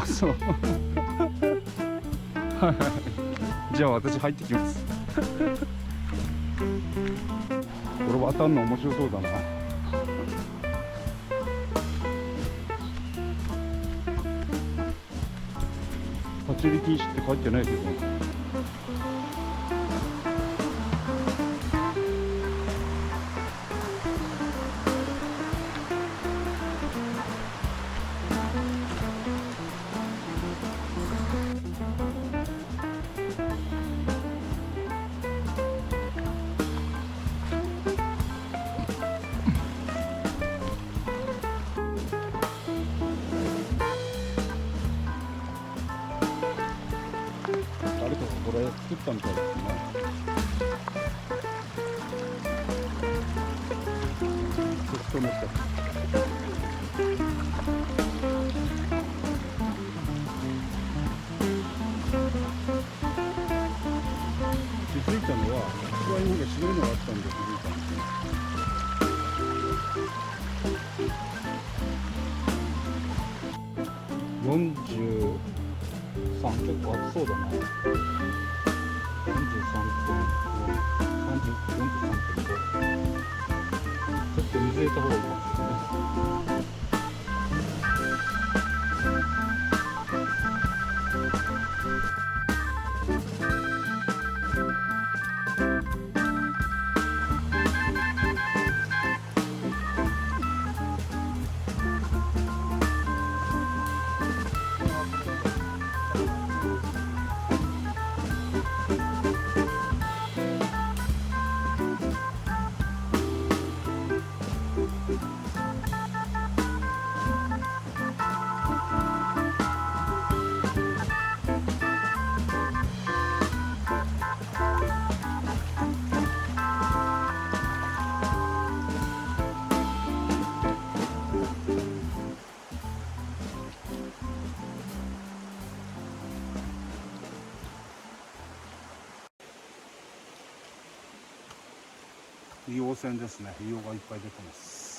あ、そう。じゃあ私入ってきます。これ渡るの面白そうだな。立ち入り禁止って書いてないけど。誰かがこれ作ったみたいですね。適当な人。気づいたのは、ここはなんか白いのがあったんで気づいたんですね。43、結構暑そうだな。43分、34.5。ちょっと水入れた方がいいかもしれないですね。硫黄泉ですね。硫黄がいっぱい出てます。